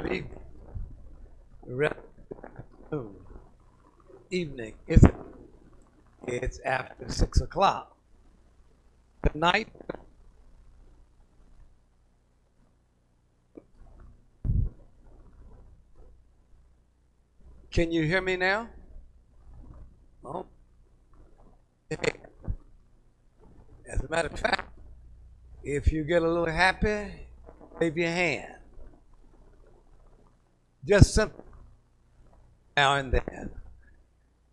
Good evening. Afternoon. Evening. It's after 6 o'clock. Tonight, can you hear me now? Oh, hey. As a matter of fact, if you get a little happy, wave your hand. Just simple now and then.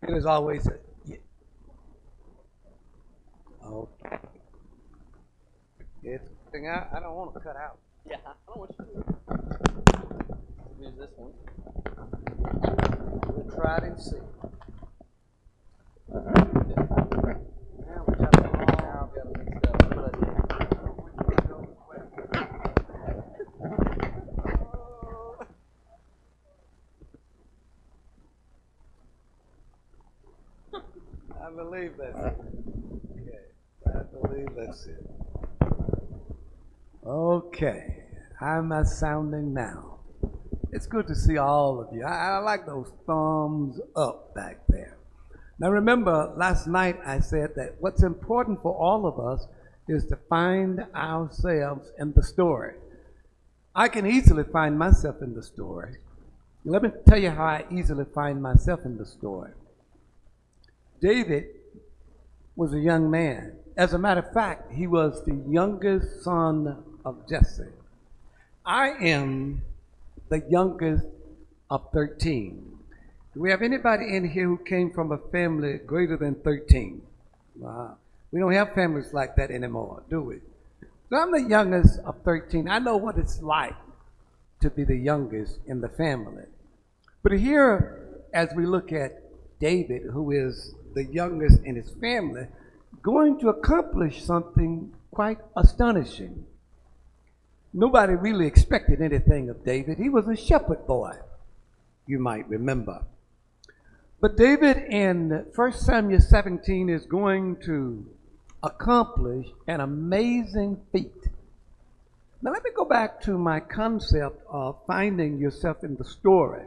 It is always a, yeah. Okay. It's cutting out. I don't want to cut out. Yeah, I don't want you to use this one. We'll try it and see. Now we got the wrong. Now I've got it mixed up. What I did. I believe that's it. Okay. I believe that's it. Okay. How am I sounding now? It's good to see all of you. I like those thumbs up back there. Now remember, last night I said that what's important for all of us is to find ourselves in the story. I can easily find myself in the story. Let me tell you how I easily find myself in the story. David was a young man. As a matter of fact, he was the youngest son of Jesse. I am the youngest of 13. Do we have anybody in here who came from a family greater than 13? Wow. We don't have families like that anymore, do we? So I'm the youngest of 13. I know what it's like to be the youngest in the family. But here, as we look at David, who is the youngest in his family, going to accomplish something quite astonishing. Nobody really expected anything of David. He was a shepherd boy, you might remember. But David in 1 Samuel 17 is going to accomplish an amazing feat. Now let me go back to my concept of finding yourself in the story.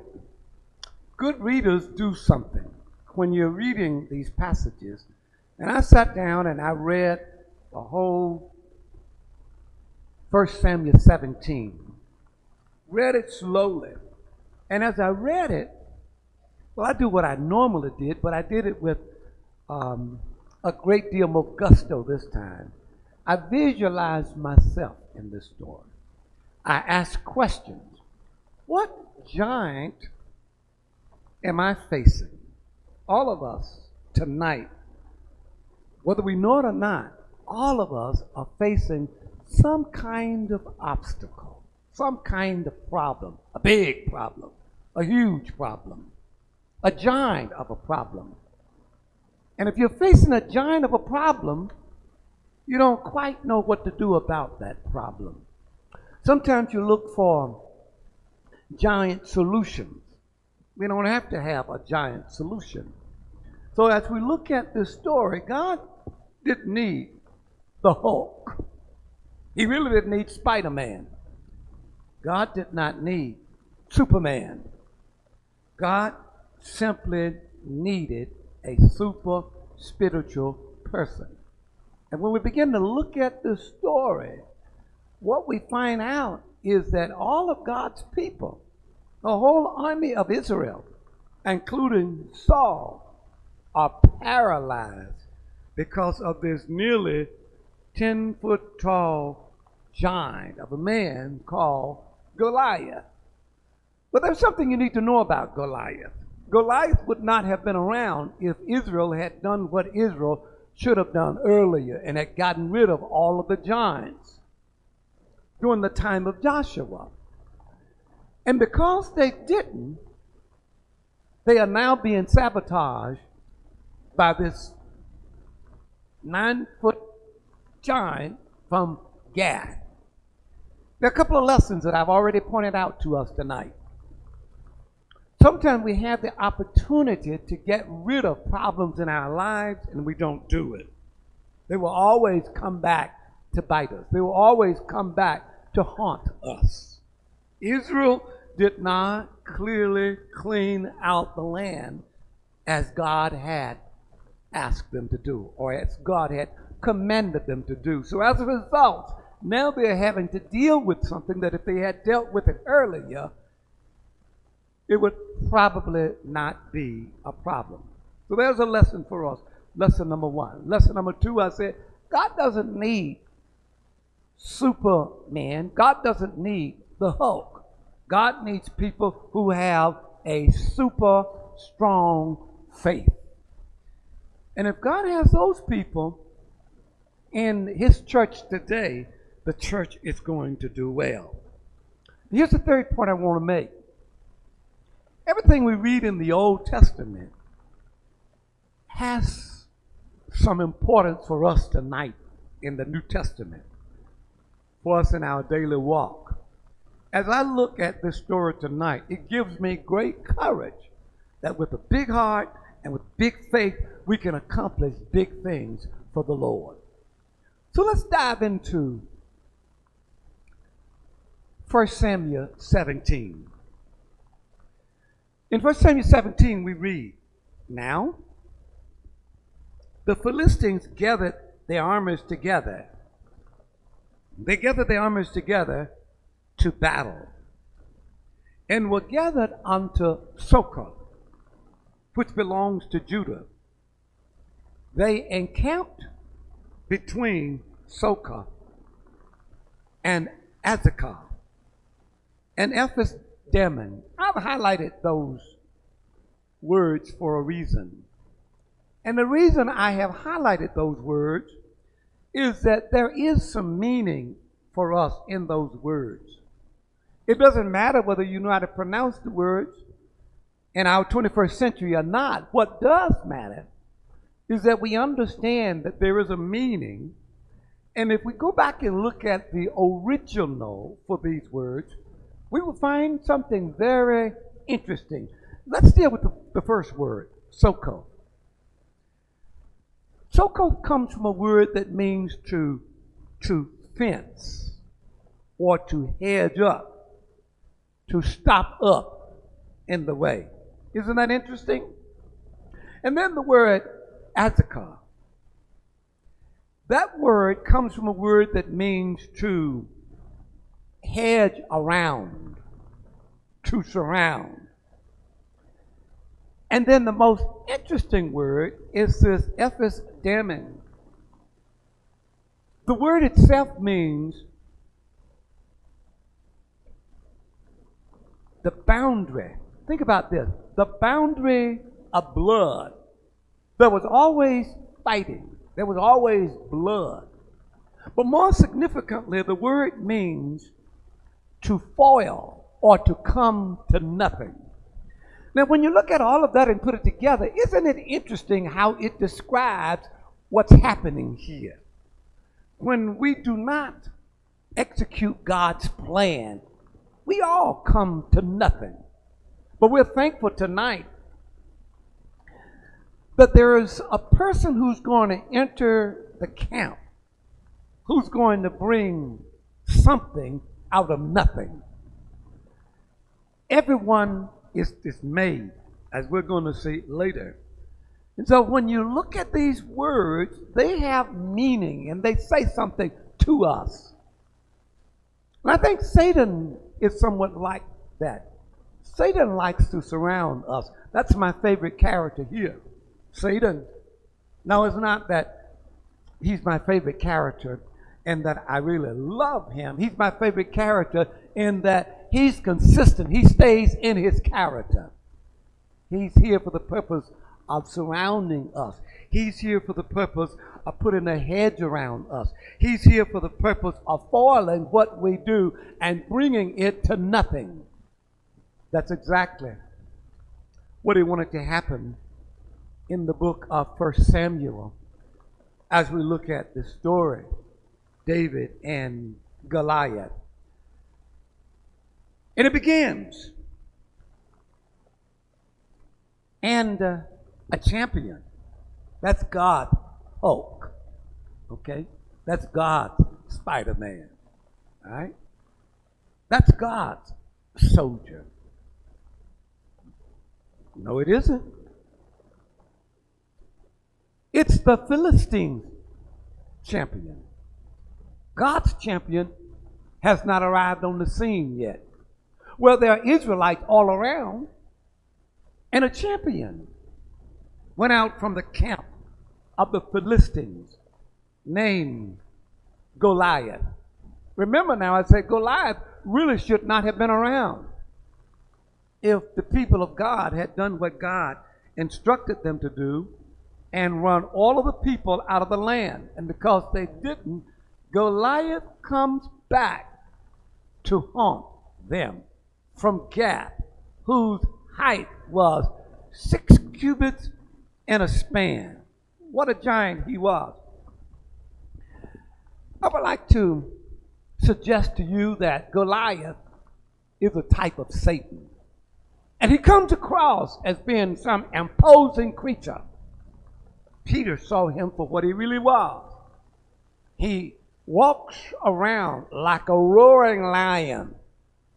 Good readers do something when you're reading these passages. And I sat down and I read the whole 1 Samuel 17. Read it slowly. And as I read it, well, I do what I normally did, but I did it with a great deal more gusto this time. I visualized myself in this story. I asked questions. What giant am I facing? All of us tonight, whether we know it or not, all of us are facing some kind of obstacle, some kind of problem, a big problem, a huge problem, a giant of a problem. And if you're facing a giant of a problem, you don't quite know what to do about that problem. Sometimes you look for giant solutions. We don't have to have a giant solution. So as we look at this story, God didn't need the Hulk. He really didn't need Spider-Man. God did not need Superman. God simply needed a super spiritual person. And when we begin to look at this story, what we find out is that all of God's people, the whole army of Israel, including Saul, are paralyzed because of this nearly 10-foot tall giant of a man called Goliath. But there's something you need to know about Goliath. Goliath would not have been around if Israel had done what Israel should have done earlier and had gotten rid of all of the giants during the time of Joshua. And because they didn't, they are now being sabotaged by this 9-foot giant from Gath. There are a couple of lessons that I've already pointed out to us tonight. Sometimes we have the opportunity to get rid of problems in our lives and we don't do it. They will always come back to bite us. They will always come back to haunt us. Israel did not clearly clean out the land as God had asked them to do, or as God had commanded them to do. So as a result, now they're having to deal with something that if they had dealt with it earlier, it would probably not be a problem. So there's a lesson for us. Lesson number one. Lesson number two, I said, God doesn't need Superman. God doesn't need the Hulk. God needs people who have a super strong faith. And if God has those people in his church today, the church is going to do well. Here's the third point I want to make. Everything we read in the Old Testament has some importance for us tonight in the New Testament, for us in our daily walk. As I look at this story tonight, it gives me great courage that with a big heart and with big faith, we can accomplish big things for the Lord. So let's dive into 1 Samuel 17. In 1 Samuel 17, we read, "Now the Philistines gathered their armies together. They gathered their armies together to battle, and were gathered unto Socoh, which belongs to Judah. They encamped between Socoh and Azekah and Ephes Dammim." I've highlighted those words for a reason. And the reason I have highlighted those words is that there is some meaning for us in those words. It doesn't matter whether you know how to pronounce the words in our 21st century or not. What does matter is that we understand that there is a meaning. And if we go back and look at the original for these words, we will find something very interesting. Let's deal with the first word, Socoh. Socoh comes from a word that means to fence or to hedge up, to stop up in the way. Isn't that interesting? And then the word Azekah. That word comes from a word that means to hedge around, to surround. And then the most interesting word is this Ephes Dammim. The word itself means the boundary. Think about this. The boundary of blood. There was always fighting. There was always blood. But more significantly, the word means to foil or to come to nothing. Now, when you look at all of that and put it together, isn't it interesting how it describes what's happening here? When we do not execute God's plan, we all come to nothing. But we're thankful tonight that there is a person who's going to enter the camp, who's going to bring something out of nothing. Everyone is dismayed, as we're going to see later. And so when you look at these words, they have meaning and they say something to us. And I think Satan is somewhat like that. Satan likes to surround us. That's my favorite character here, Satan. Now, it's not that he's my favorite character and that I really love him. He's my favorite character in that he's consistent. He stays in his character. He's here for the purpose of surrounding us. He's here for the purpose of putting a hedge around us. He's here for the purpose of foiling what we do and bringing it to nothing. That's exactly what he wanted to happen in the book of 1 Samuel as we look at the story, David and Goliath. And it begins. And a champion. That's God's Hulk. Okay? That's God's Spider-Man. All right? That's God's soldier. No, it isn't. It's the Philistines' champion. God's champion has not arrived on the scene yet. Well, there are Israelites all around, and a champion went out from the camp of the Philistines named Goliath. Remember now, I said Goliath really should not have been around if the people of God had done what God instructed them to do and run all of the people out of the land. And because they didn't, Goliath comes back to haunt them from Gath, whose height was 6 cubits and a span. What a giant he was. I would like to suggest to you that Goliath is a type of Satan. And he comes across as being some imposing creature. Peter saw him for what he really was. He walks around like a roaring lion,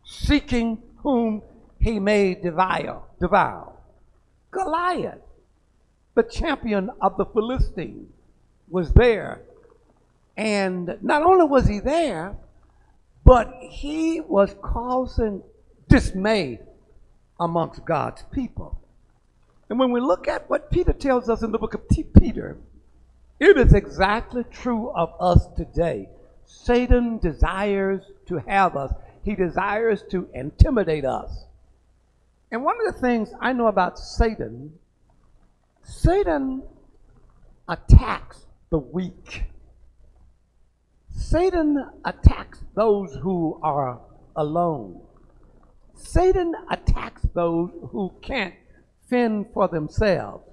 seeking whom he may devour. Goliath, the champion of the Philistines, was there. And not only was he there, but he was causing dismay amongst God's people. And when we look at what Peter tells us in the book of Peter, it is exactly true of us today. Satan desires to have us. He desires to intimidate us. And one of the things I know about Satan, Satan attacks the weak. Satan attacks those who are alone. Satan attacks those who can't fend for themselves.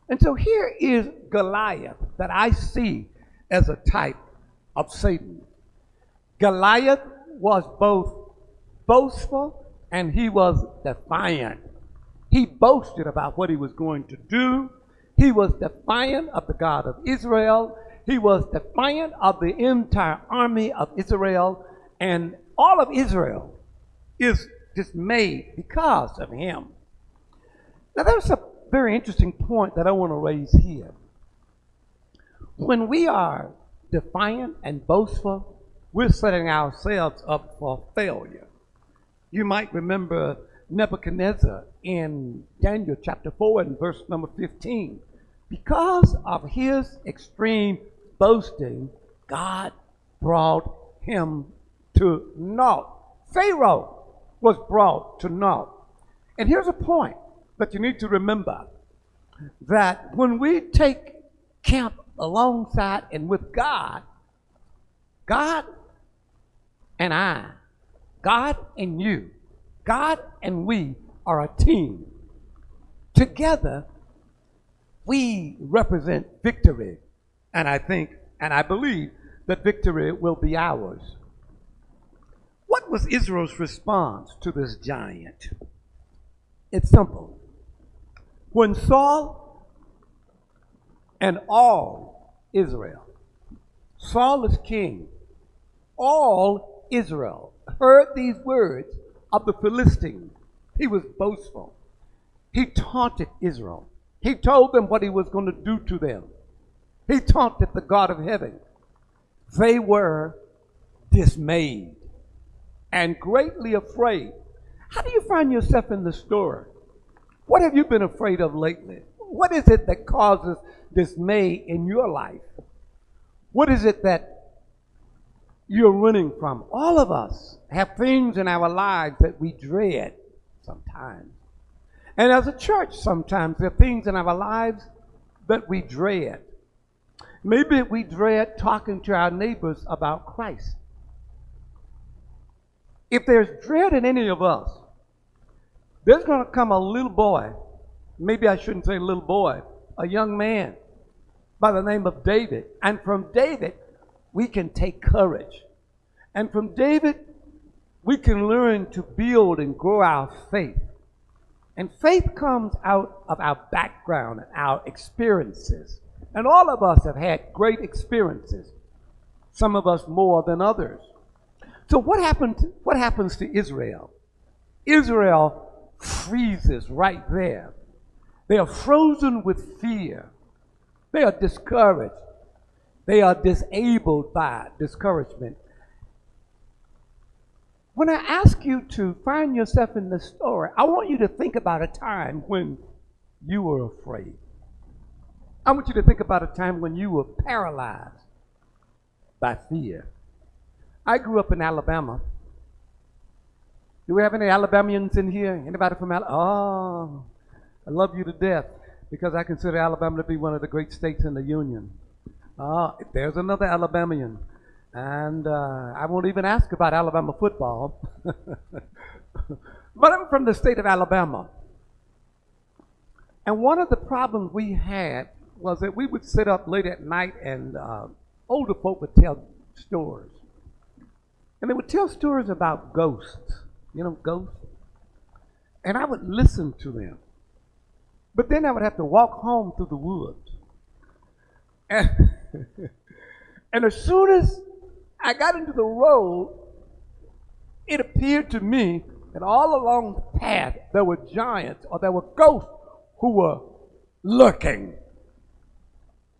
And so here is Goliath that I see as a type of Satan. Goliath was both boastful and he was defiant. He boasted about what he was going to do. He was defiant of the God of Israel. He was defiant of the entire army of Israel. And all of Israel is dismayed because of him. Now there's a very interesting point that I want to raise here. When we are defiant and boastful, we're setting ourselves up for failure. You might remember Nebuchadnezzar in Daniel chapter 4 and verse number 15. Because of his extreme boasting, God brought him to naught. Pharaoh was brought to naught. And here's a point that you need to remember, that when we take camp alongside and with God, God and I, God and you, God and we are a team. Together, we represent victory. And I think, and I believe that victory will be ours. What was Israel's response to this giant? It's simple. When Saul and all Israel, Saul is king, all Israel heard these words of the Philistines, he was boastful. He taunted Israel. He told them what he was going to do to them. He taunted the God of heaven. They were dismayed and greatly afraid. How do you find yourself in the story? What have you been afraid of lately? What is it that causes dismay in your life? What is it that you're running from? All of us have things in our lives that we dread sometimes. And as a church, sometimes there are things in our lives that we dread. Maybe we dread talking to our neighbors about Christ. If there's dread in any of us, there's going to come a little boy, maybe I shouldn't say little boy, a young man by the name of David. And from David, we can take courage. And from David, we can learn to build and grow our faith. And faith comes out of our background and our experiences. And all of us have had great experiences, some of us more than others. So what happens to Israel? Israel freezes right there. They are frozen with fear. They are discouraged. They are disabled by discouragement. When I ask you to find yourself in this story, I want you to think about a time when you were afraid. I want you to think about a time when you were paralyzed by fear. I grew up in Alabama. Do we have any Alabamians in here? Anybody from Alabama? Oh, I love you to death because I consider Alabama to be one of the great states in the Union. Oh, there's another Alabamian. And I won't even ask about Alabama football. But I'm from the state of Alabama. And one of the problems we had was that we would sit up late at night and older folk would tell stories. And they would tell stories about ghosts. You know, ghosts. And I would listen to them. But then I would have to walk home through the woods. And, and as soon as I got into the road, it appeared to me that all along the path there were giants or there were ghosts who were lurking.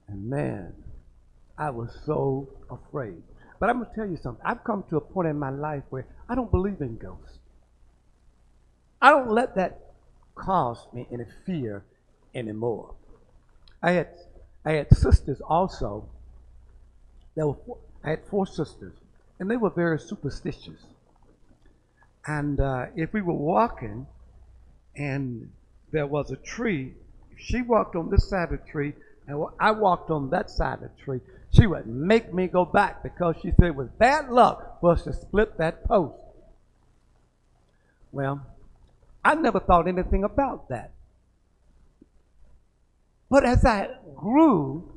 And man, I was so afraid. But I'm going to tell you something. I've come to a point in my life where I don't believe in ghosts. I don't let that cause me any fear anymore. I had sisters also. I had 4 sisters, and they were very superstitious. And if we were walking and there was a tree, if she walked on this side of the tree and I walked on that side of the tree, she would make me go back because she said it was bad luck for us to split that post. Well, I never thought anything about that. But as I grew,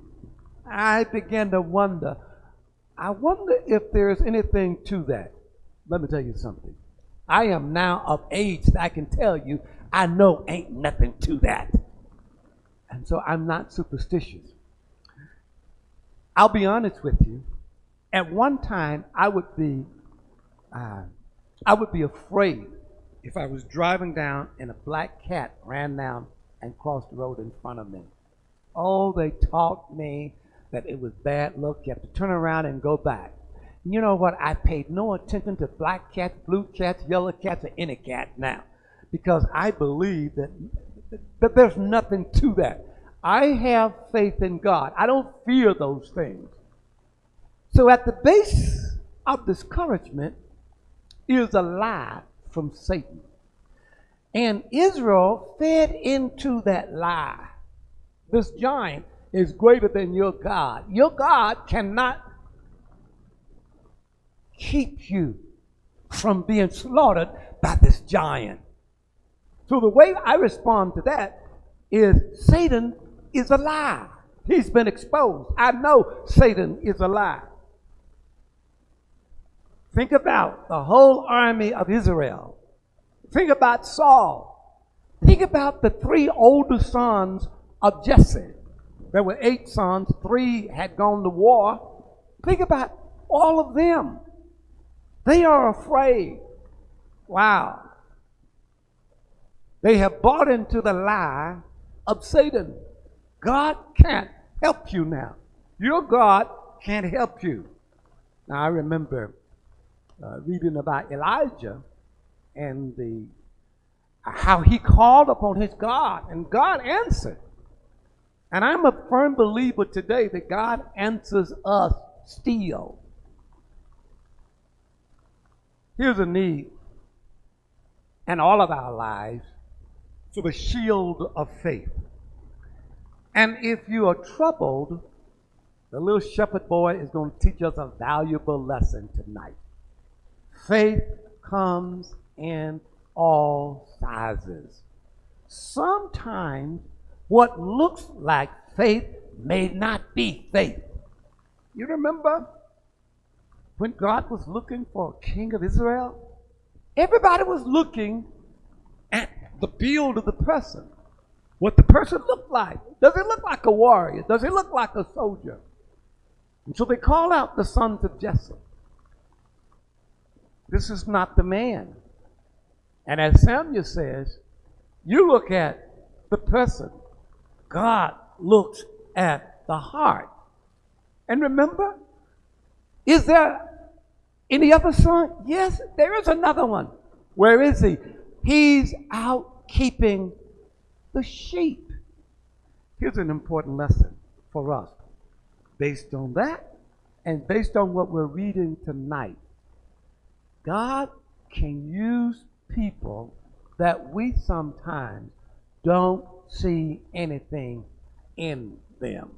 I began to wonder, I wonder if there's anything to that. Let me tell you something. I am now of age that I can tell you, I know ain't nothing to that. And so I'm not superstitious. I'll be honest with you. At one time, I would be afraid if I was driving down and a black cat ran down and crossed the road in front of me. Oh, they taught me that it was bad luck. You have to turn around and go back. You know what? I paid no attention to black cats, blue cats, yellow cats, or any cat now because I believe that there's nothing to that. I have faith in God. I don't fear those things. So at the base of discouragement is a lie from Satan. And Israel fed into that lie. This giant is greater than your God. Your God cannot keep you from being slaughtered by this giant. So the way I respond to that is Satan is a lie. He's been exposed. I know Satan is a lie. Think about the whole army of Israel. Think about Saul. Think about the 3 older sons of Jesse. There were 8 sons, 3 had gone to war. Think about all of them. They are afraid. Wow. They have bought into the lie of Satan. God can't help you now. Your God can't help you. Now I remember reading about Elijah and how he called upon his God, and God answered. And I'm a firm believer today that God answers us still. Here's a need in all of our lives for the shield of faith. And if you are troubled, the little shepherd boy is going to teach us a valuable lesson tonight. Faith comes in all sizes. Sometimes what looks like faith may not be faith. You remember when God was looking for a king of Israel? Everybody was looking at the build of the person. What the person looked like. Does he look like a warrior? Does he look like a soldier? And so they call out the sons of Jesse. This is not the man. And as Samuel says, you look at the person, God looks at the heart. And remember, is there any other son? Yes, there is another one. Where is he? He's out keeping the sheep. Here's an important lesson for us. Based on that, and based on what we're reading tonight, God can use people that we sometimes don't see anything in them.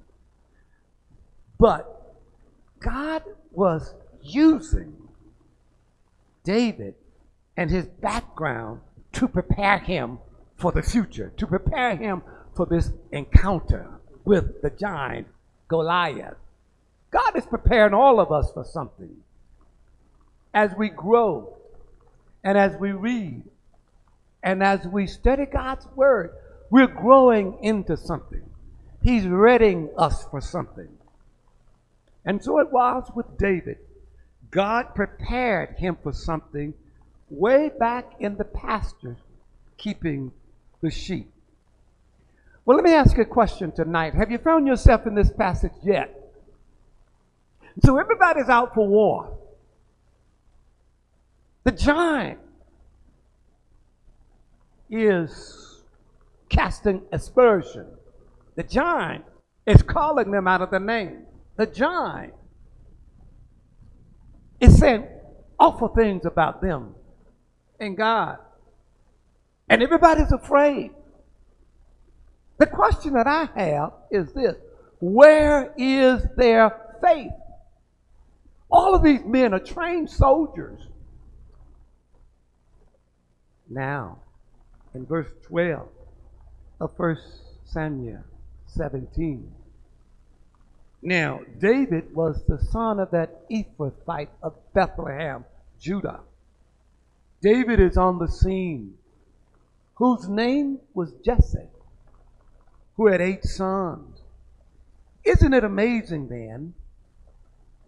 But God was using David and his background to prepare him for the future, to prepare him for this encounter with the giant Goliath. God is preparing all of us for something. As we grow and as we read and as we study God's word, we're growing into something. He's readying us for something. And so it was with David. God prepared him for something way back in the pastures, keeping the sheep. Well, let me ask you a question tonight. Have you found yourself in this passage yet? So everybody's out for war. The giant is casting aspersion. The giant is calling them out of their name. The giant is saying awful things about them and God. And everybody's afraid. The question that I have is this: where is their faith? All of these men are trained soldiers. Now, in verse 12 of 1 Samuel 17. Now, David was the son of that Ephrathite of Bethlehem, Judah. David is on the scene, whose name was Jesse, who had 8 sons. Isn't it amazing then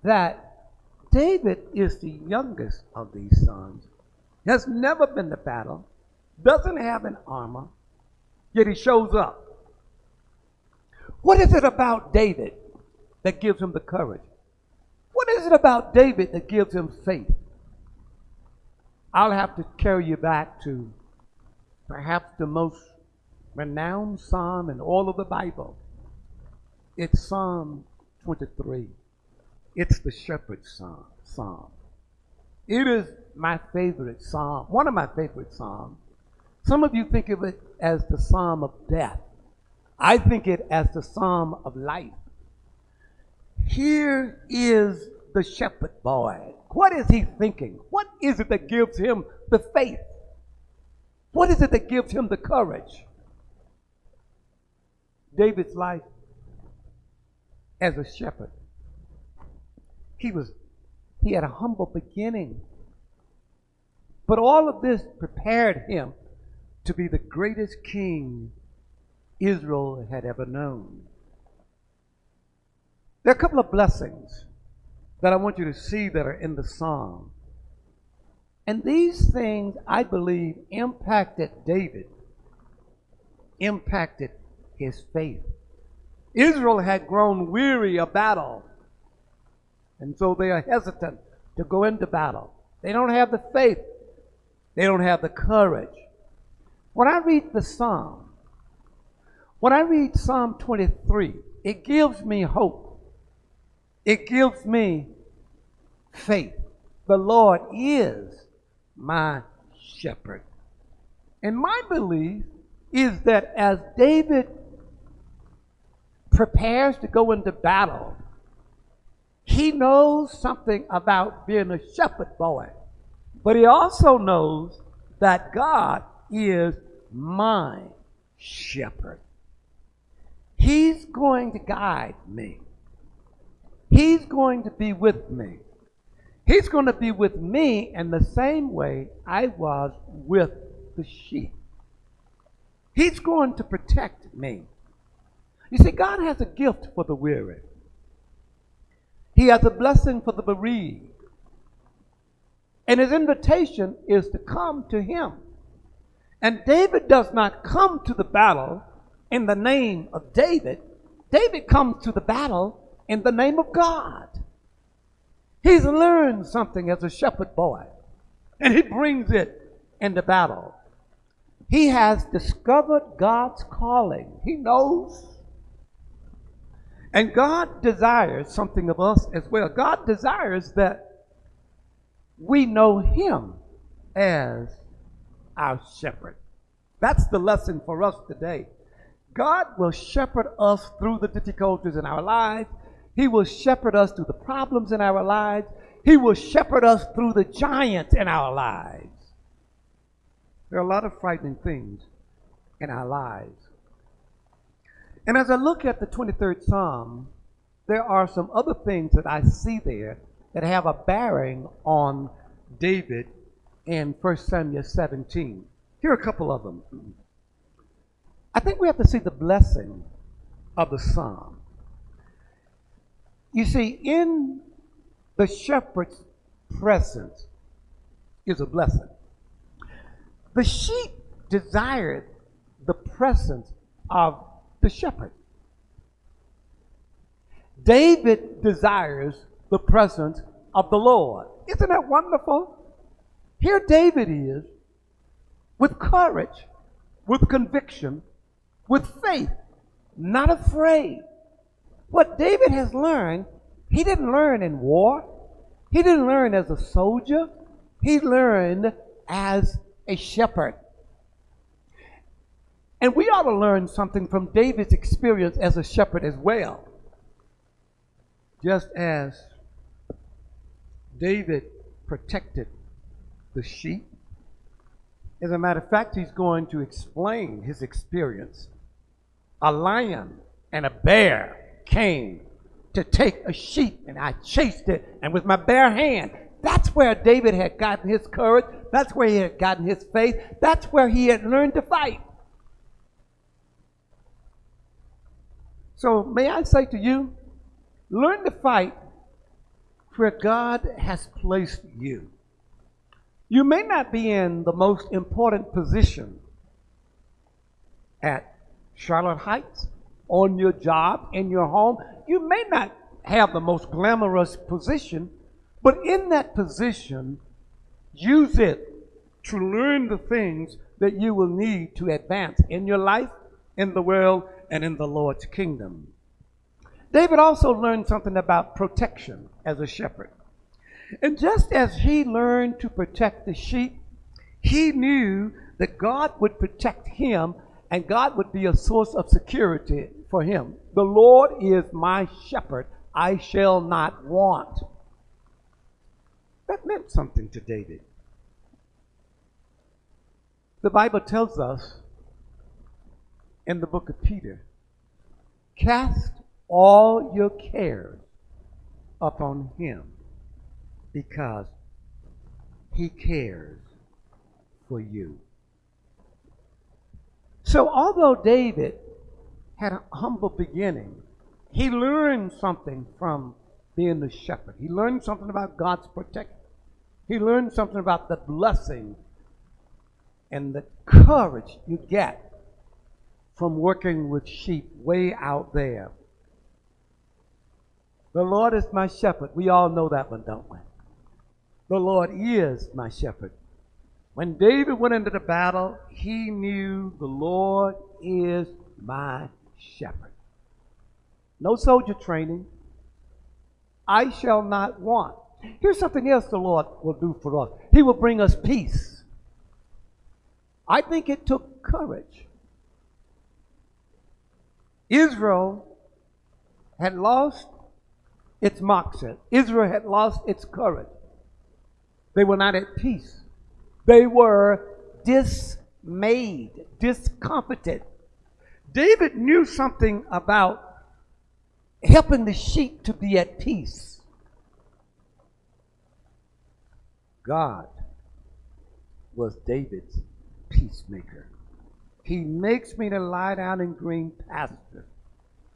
that David is the youngest of these sons, has never been to battle, doesn't have an armor, yet he shows up. What is it about David that gives him the courage? What is it about David that gives him faith? I'll have to carry you back to perhaps the most renowned psalm in all of the Bible. It's Psalm 23. It's the shepherd's psalm. It is my favorite psalm, one of my favorite psalms. Some of you think of it as the psalm of death. I think it as the psalm of life. Here is the shepherd boy. What is he thinking? What is it that gives him the faith? What is it that gives him the courage? David's life as a shepherd. He had a humble beginning. But all of this prepared him to be the greatest king Israel had ever known. There are a couple of blessings that I want you to see that are in the psalm. And these things, I believe, impacted David, impacted his faith. Israel had grown weary of battle, and so they are hesitant to go into battle. They don't have the faith. They don't have the courage. When I read the psalm, when I read Psalm 23, it gives me hope. It gives me faith. The Lord is my shepherd. And my belief is that as David prepares to go into battle, he knows something about being a shepherd boy. But he also knows that God is my shepherd. He's going to guide me. He's going to be with me. He's going to be with me in the same way I was with the sheep. He's going to protect me. You see, God has a gift for the weary. He has a blessing for the bereaved. And his invitation is to come to him. And David does not come to the battle in the name of David. David comes to the battle in the name of God. He's learned something as a shepherd boy, and he brings it into battle. He has discovered God's calling. He knows. And God desires something of us as well. God desires that we know him as our shepherd. That's the lesson for us today. God will shepherd us through the difficulties in our lives. He will shepherd us through the problems in our lives. He will shepherd us through the giants in our lives. There are a lot of frightening things in our lives. And as I look at the 23rd Psalm, there are some other things that I see there that have a bearing on David in 1 Samuel 17. Here are a couple of them. I think we have to see the blessing of the psalm. You see, in the shepherd's presence is a blessing. The sheep desired the presence of the shepherd. David desires the presence of the Lord. Isn't that wonderful? Here David is with courage, with conviction, with faith, not afraid. What David has learned, he didn't learn in war. He didn't learn as a soldier. He learned as a shepherd. And we ought to learn something from David's experience as a shepherd as well. Just as David protected the sheep. As a matter of fact, he's going to explain his experience. A lion and a bear came to take a sheep, and I chased it, and with my bare hand. That's where David had gotten his courage. That's where he had gotten his faith. That's where he had learned to fight. So may I say to you, learn to fight where God has placed you. You may not be in the most important position at Charlotte Heights, on your job, in your home. You may not have the most glamorous position, but in that position, use it to learn the things that you will need to advance in your life, in the world, and in the Lord's kingdom. David also learned something about protection as a shepherd. And just as he learned to protect the sheep, he knew that God would protect him and God would be a source of security for him. The Lord is my shepherd, I shall not want. That meant something to David. The Bible tells us in the book of Peter, cast all your cares upon him because he cares for you. So although David had a humble beginning, he learned something from being the shepherd. He learned something about God's protection. He learned something about the blessing and the courage you get from working with sheep way out there. The Lord is my shepherd. We all know that one, don't we? The Lord is my shepherd. When David went into the battle, he knew the Lord is my shepherd. No soldier training. I shall not want. Here's something else the Lord will do for us. He will bring us peace. I think it took courage. Israel had lost its moxie. Israel had lost its courage. They were not at peace. They were dismayed, discomfited. David knew something about helping the sheep to be at peace. God was David's peacemaker. He makes me to lie down in green pastures.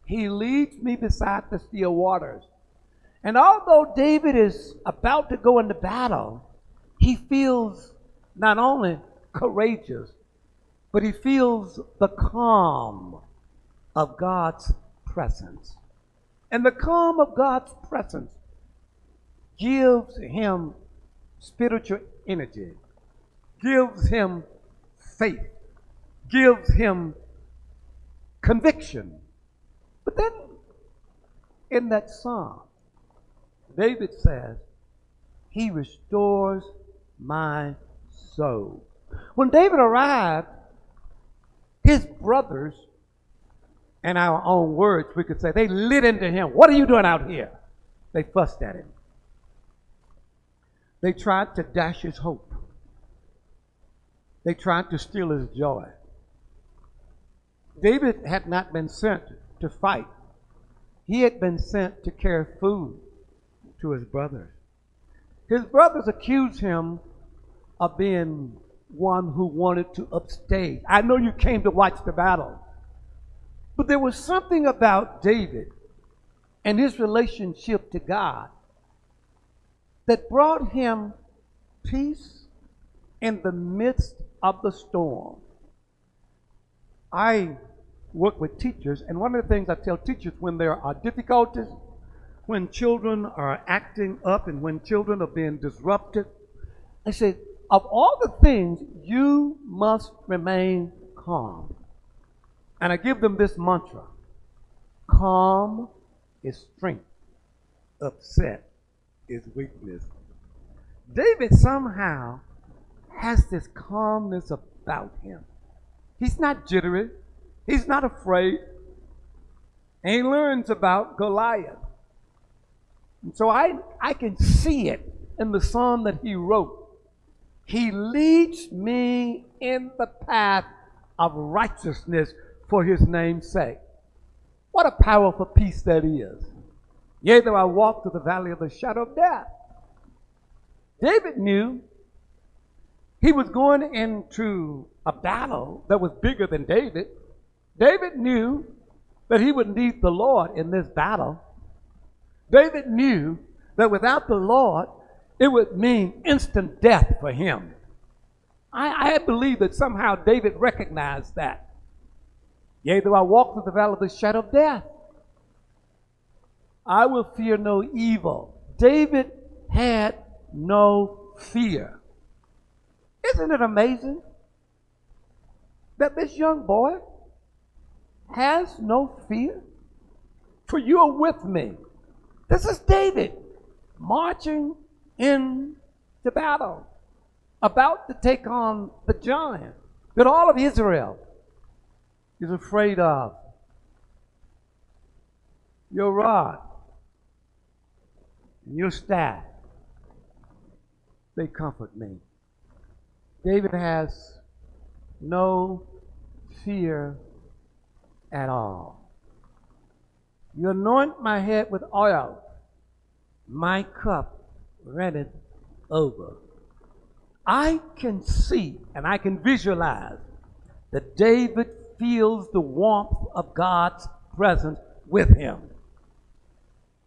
He leads me beside the still waters. And although David is about to go into battle, he feels not only courageous, but he feels the calm of God's presence. And the calm of God's presence gives him spiritual energy, gives him faith, gives him conviction. But then in that psalm, David says, he restores my soul. When David arrived, his brothers, in our own words, we could say, they lit into him. What are you doing out here? They fussed at him. They tried to dash his hope. They tried to steal his joy. David had not been sent to fight. He had been sent to carry food to his brothers. His brothers accused him of being one who wanted to upstage. I know you came to watch the battle, but there was something about David and his relationship to God that brought him peace in the midst of the storm. I work with teachers, and one of the things I tell teachers when there are difficulties, when children are acting up and when children are being disrupted, I say, of all the things, you must remain calm. And I give them this mantra: calm is strength, upset is weakness. David somehow has this calmness about him. He's not jittery. He's not afraid. And he learns about Goliath. And so I can see it in the psalm that he wrote. He leads me in the path of righteousness for his name's sake. What a powerful peace that is. Yea, though I walk through the valley of the shadow of death. David knew he was going into a battle that was bigger than David. David knew that he would need the Lord in this battle. David knew that without the Lord, it would mean instant death for him. I believe that somehow David recognized that. Yea, though I walk through the valley of the shadow of death, I will fear no evil. David had no fear. Isn't it amazing that this young boy has no fear? For you are with me. This is David marching into battle, about to take on the giant that all of Israel is afraid of. Your rod and your staff, they comfort me. David has no fear at all. You anoint my head with oil, my cup runneth over. I can see and I can visualize that David feels the warmth of God's presence with him.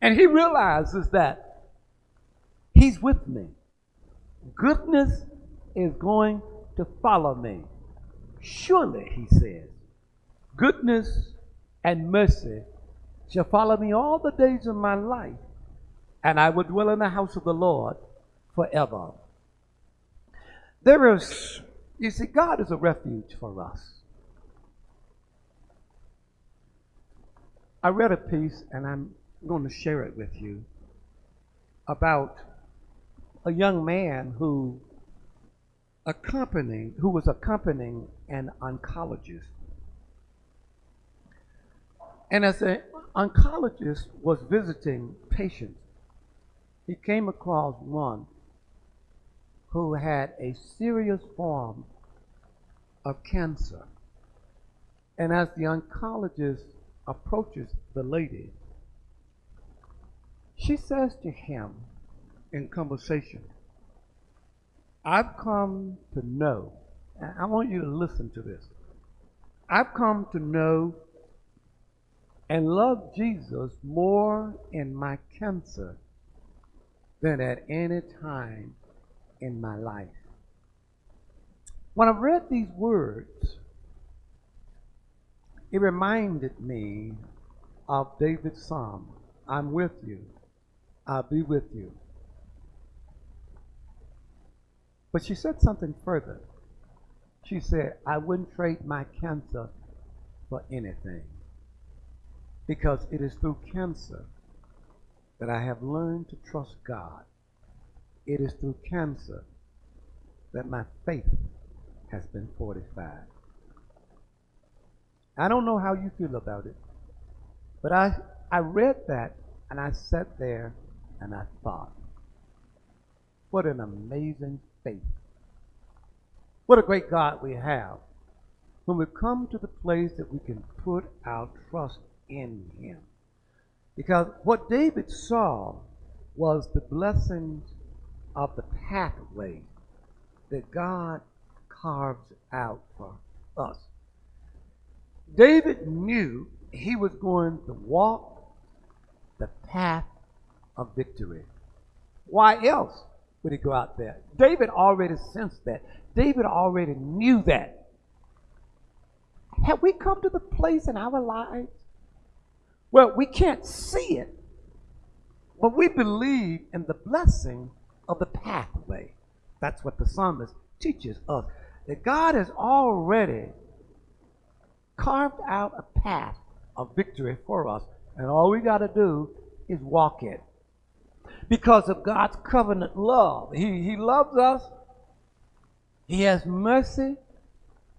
And he realizes that he's with me. Goodness is going to follow me. Surely, he says, goodness and mercy shall follow me all the days of my life, and I will dwell in the house of the Lord forever. There is, you see, God is a refuge for us. I read a piece, and I'm going to share it with you, about a young man who was accompanying an oncologist. And as the oncologist was visiting patients, he came across one who had a serious form of cancer. And as the oncologist approaches the lady, she says to him in conversation, I've come to know, and I want you to listen to this. I've come to know and love Jesus more in my cancer than at any time in my life. When I read these words, It reminded me of David's psalm. I'm with you. I'll be with you. But she said something further. She said, I wouldn't trade my cancer for anything. Because it is through cancer that I have learned to trust God. It is through cancer that my faith has been fortified. I don't know how you feel about it, but I read that and I sat there and I thought, what an amazing faith. What a great God we have when we come to the place that we can put our trust in Him. Because what David saw was the blessings of the pathway that God carves out for us. David knew he was going to walk the path of victory. Why else would he go out there? David already sensed that. David already knew that. Have we come to the place in our lives where we can't see it, but we believe in the blessing of the pathway? That's what the psalmist teaches us, that God has already carved out a path of victory for us, and all we got to do is walk it. Because of God's covenant love. He loves us. He has mercy,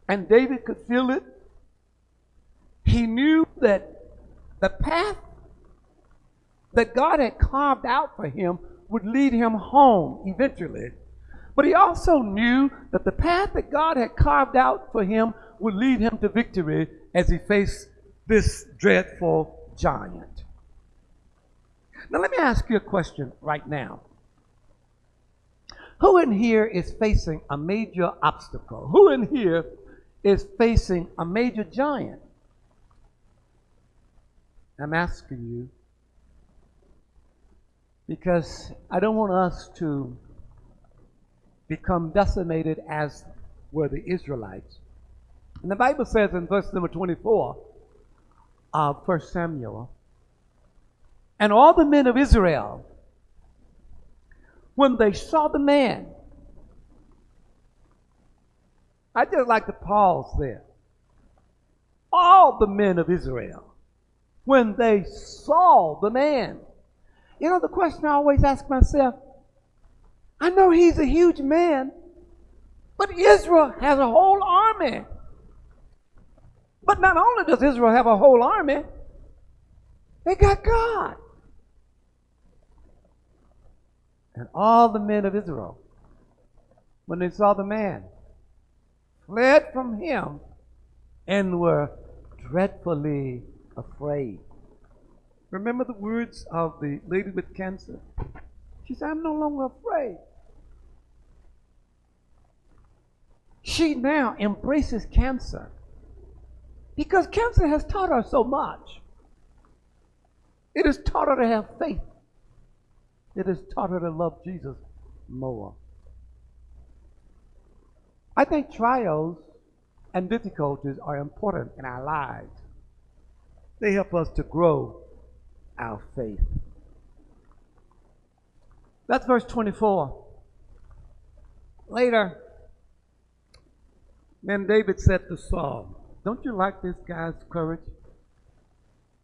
and David could feel it. He knew that the path that God had carved out for him would lead him home eventually. But he also knew that the path that God had carved out for him would lead him to victory as he faced this dreadful giant. Now let me ask you a question right now. Who in here is facing a major obstacle? Who in here is facing a major giant? I'm asking you because I don't want us to become decimated as were the Israelites. And the Bible says in verse number 24 of 1 Samuel, and all the men of Israel, when they saw the man, I just like to pause there. All the men of Israel, when they saw the man. You know, the question I always ask myself, I know he's a huge man, but Israel has a whole army. But not only does Israel have a whole army, they got God. And all the men of Israel, when they saw the man, fled from him and were dreadfully afraid. Remember the words of the lady with cancer? She said, I'm no longer afraid. She now embraces cancer because cancer has taught her so much. It has taught her to have faith. It has taught her to love Jesus more. I think trials and difficulties are important in our lives. They help us to grow our faith. That's verse 24. Later, then David said to Saul, don't you like this guy's courage?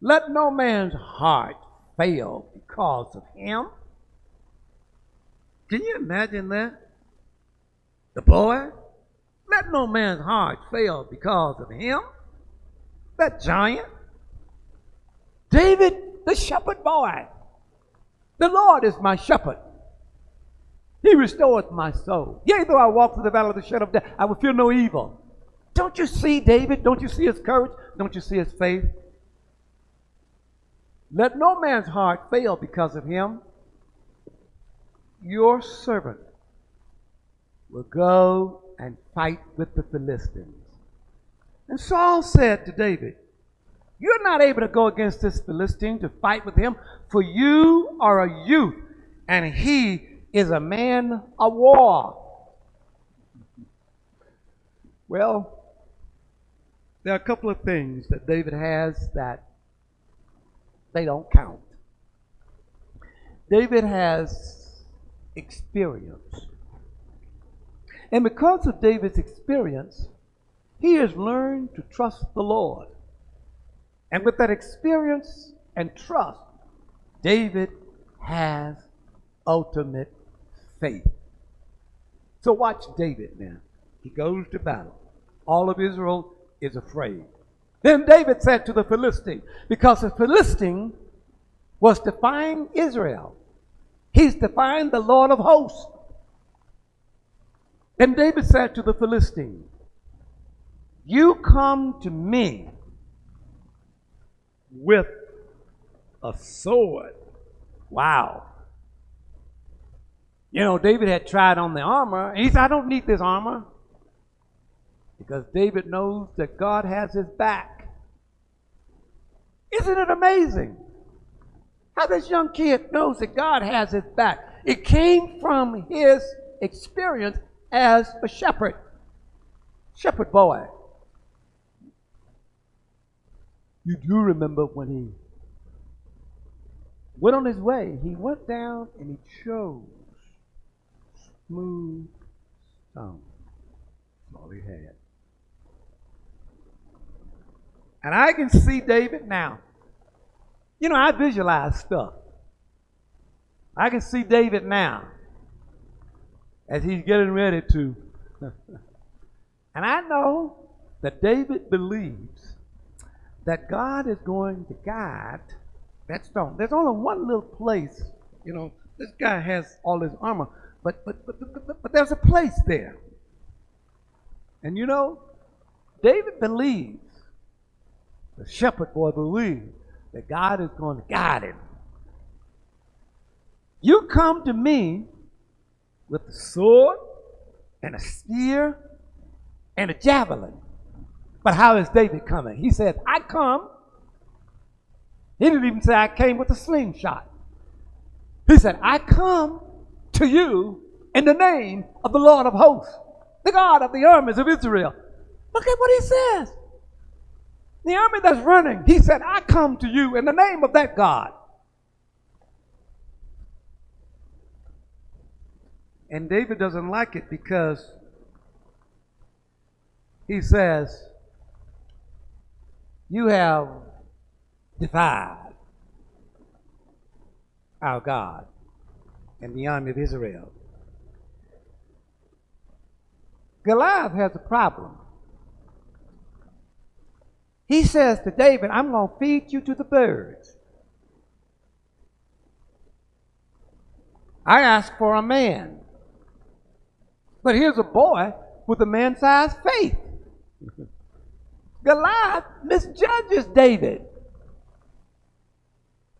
Let no man's heart fail because of him. Can you imagine that? The boy? Let no man's heart fail because of him. That giant. David, the shepherd boy. The Lord is my shepherd. He restoreth my soul. Yea, though I walk through the valley of the shadow of death, I will fear no evil. Don't you see David? Don't you see his courage? Don't you see his faith? Let no man's heart fail because of him. Your servant will go and fight with the Philistines. And Saul said to David, you're not able to go against this Philistine to fight with him, for you are a youth, and he is a man of war. Well, There are a couple of things that David has that they don't count. David has experience. And because of David's experience, he has learned to trust the Lord. And with that experience and trust, David has ultimate faith. So watch David now. He goes to battle. All of Israel is afraid. Then David said to the Philistine, because the Philistine was defying Israel. He's defying the Lord of hosts. And David said to the Philistine, you come to me with a sword. Wow. You know, David had tried on the armor, and he said, I don't need this armor. Because David knows that God has his back. Isn't it amazing how this young kid knows that God has his back? It came from his experience as a shepherd boy. You do remember when he went on his way, he went down and he chose smooth stone. That's all he had. And I can see David now. You know, I visualize stuff. I can see David now as he's getting ready to. And I know that David believes that God is going to guide that stone. There's only one little place, you know, this guy has all his armor, but there's a place there. And you know, David believes, the shepherd boy believes, that God is going to guide him. You come to me with a sword and a spear and a javelin. But how is David coming? He says, I come. He didn't even say I came with a slingshot. He said, I come to you in the name of the Lord of hosts, the God of the armies of Israel. Look at what he says. The army that's running, he said, I come to you in the name of that God. And David doesn't like it because he says, you have defied our God and the army of Israel. Goliath has a problem. He says to David, I'm going to feed you to the birds. I asked for a man. But here's a boy with a man-sized faith. Goliath misjudges David.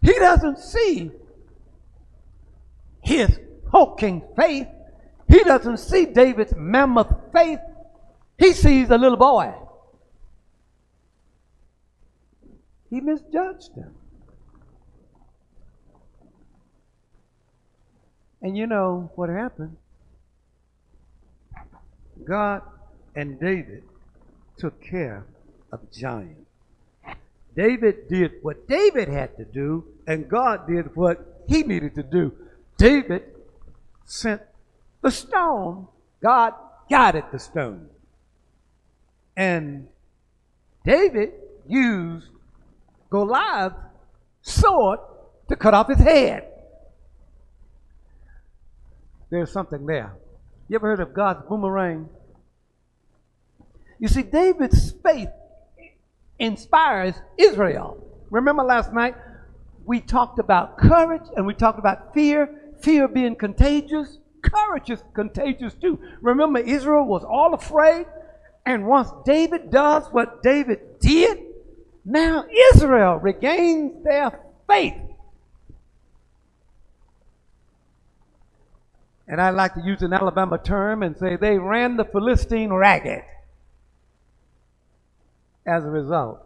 He doesn't see his hulking faith. He doesn't see David's mammoth faith. He sees a little boy. He misjudged him. And you know what happened? God and David took care of the giant. David did what David had to do, and God did what he needed to do. David sent the stone. God guided the stone. And David used Goliath's sword to cut off his head. There's something there. You ever heard of God's boomerang? You see, David's faith inspires Israel. Remember last night we talked about courage and we talked about fear, fear being contagious. Courage is contagious too. Remember, Israel was all afraid, and once David does what David did, now Israel regains their faith. And I like to use an Alabama term and say they ran the Philistine ragged as a result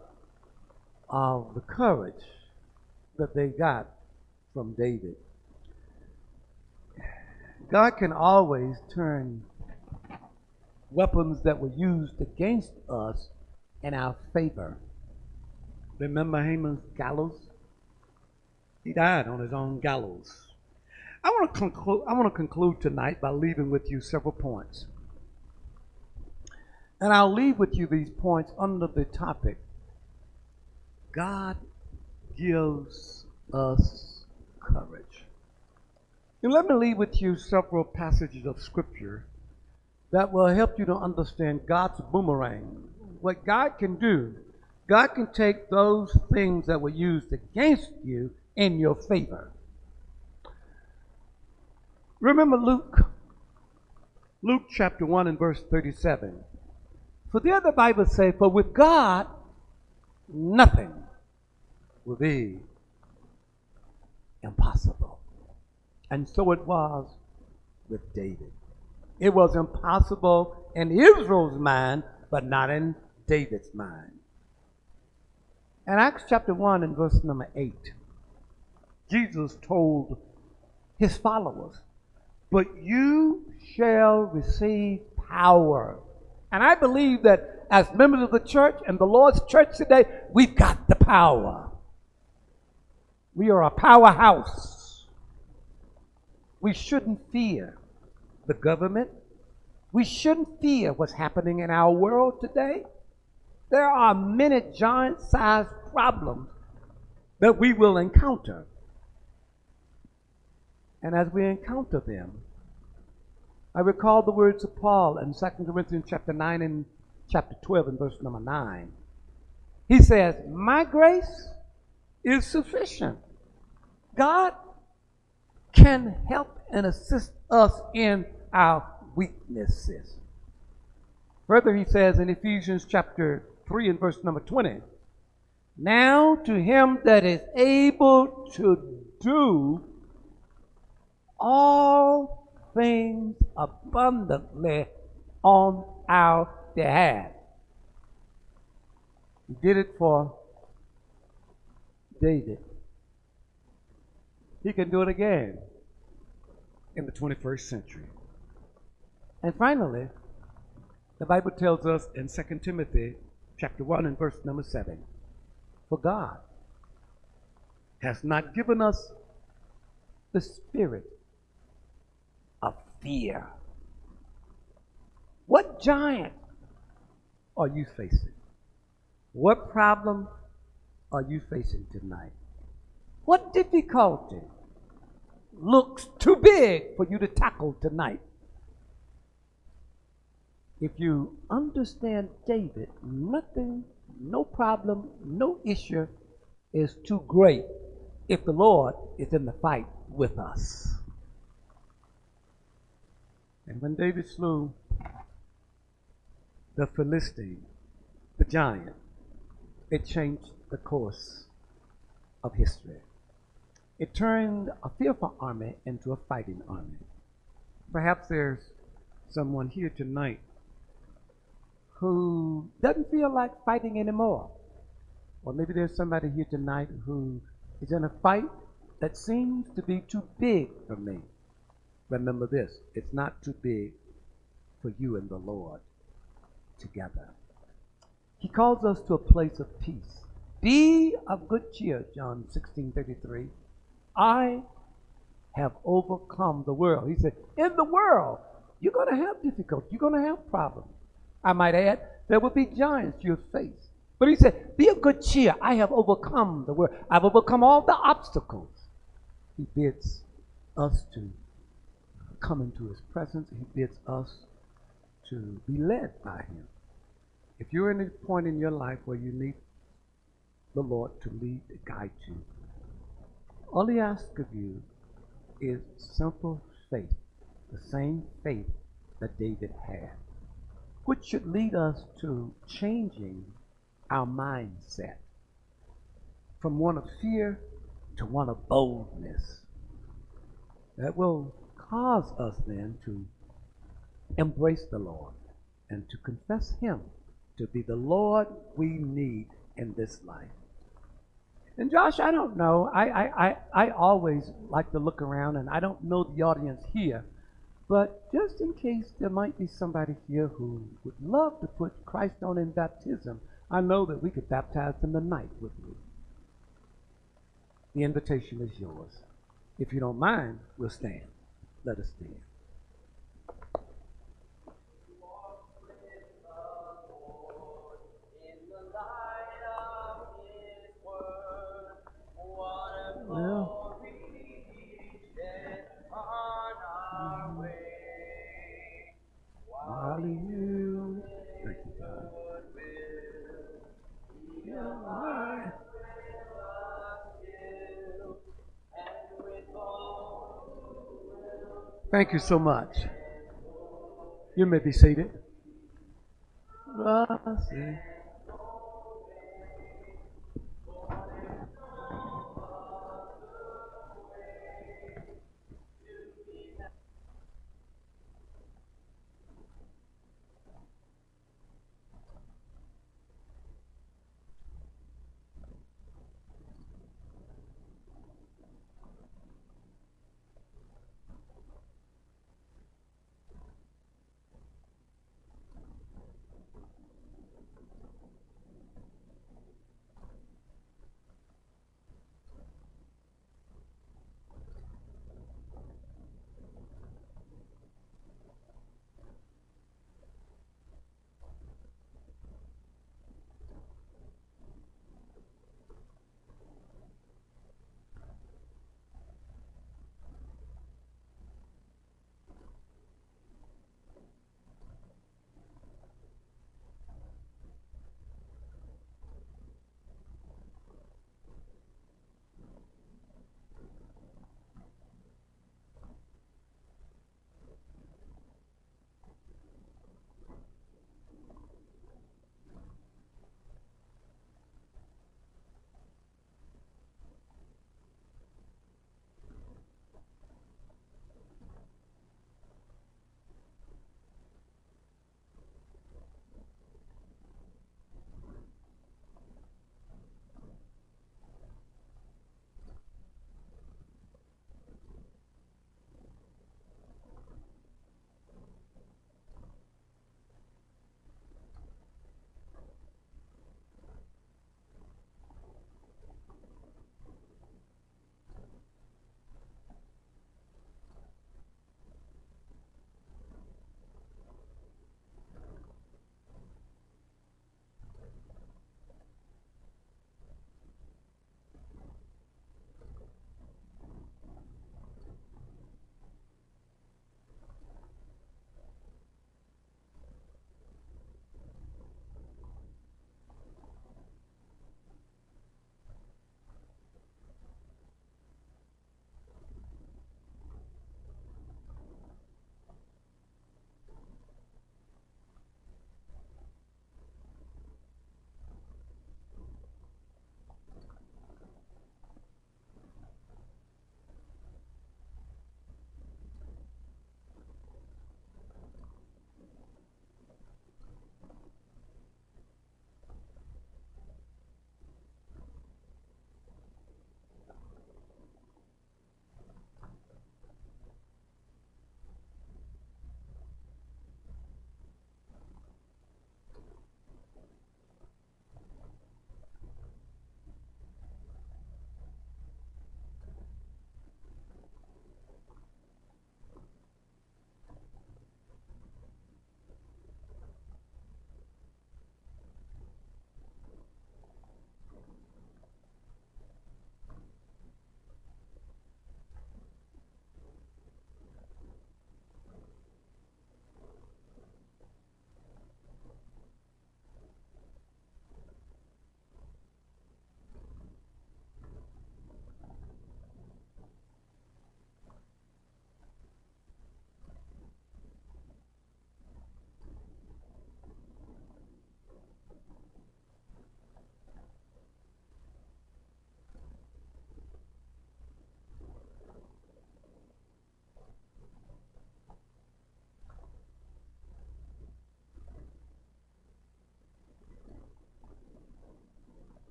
of the courage that they got from David. God can always turn weapons that were used against us in our favor. Remember Haman's gallows? He died on his own gallows. I want to conclude tonight by leaving with you several points. And I'll leave with you these points under the topic, God gives us courage. And let me leave with you several passages of Scripture that will help you to understand God's boomerang. What God can do, God can take those things that were used against you in your favor. Remember Luke chapter 1 and verse 37. For there the Bible says, for with God nothing will be impossible. And so it was with David. It was impossible in Israel's mind, but not in David's mind. In Acts chapter 1 and verse number 8, Jesus told his followers, but you shall receive power. And I believe that as members of the church and the Lord's church today, we've got the power. We are a powerhouse. We shouldn't fear the government. We shouldn't fear what's happening in our world today. There are many giant-sized problems that we will encounter. And as we encounter them, I recall the words of Paul in 2 Corinthians chapter 9 and chapter 12 and verse number 9. He says, my grace is sufficient. God can help and assist us in our weaknesses. Further, he says in Ephesians chapter 3 and verse number 20, now to him that is able to do all things abundantly on our behalf. He did it for David. He can do it again in the 21st century. And finally, the Bible tells us in 2 Timothy chapter 1 and verse number 7, for God has not given us the spirit of fear. What giant are you facing? What problem are you facing tonight? What difficulty looks too big for you to tackle tonight? If you understand David, nothing, no problem, no issue is too great if the Lord is in the fight with us. And when David slew the Philistine, the giant, it changed the course of history. It turned a fearful army into a fighting army. Perhaps there's someone here tonight who doesn't feel like fighting anymore. Or maybe there's somebody here tonight who is in a fight that seems to be too big for me. Remember this, it's not too big for you and the Lord together. He calls us to a place of peace. Be of good cheer, John 16:33. I have overcome the world. He said, in the world, you're going to have difficulty. You're going to have problems. I might add, there will be giants you'll face. But he said, be of good cheer. I have overcome the world. I've overcome all the obstacles. He bids us to come into his presence. He bids us to be led by him. If you're in a point in your life where you need the Lord to lead, to guide you, all he asks of you is simple faith, the same faith that David had, which should lead us to changing our mindset from one of fear to one of boldness. That will cause us then to embrace the Lord and to confess him to be the Lord we need in this life. And Josh, I don't know. I always like to look around, and I don't know the audience here, but just in case there might be somebody here who would love to put Christ on in baptism, I know that we could baptize them tonight with me. The invitation is yours. If you don't mind, we'll stand. Let us stand. Well, hallelujah. Thank you, God. Yeah. Thank you so much. You may be seated.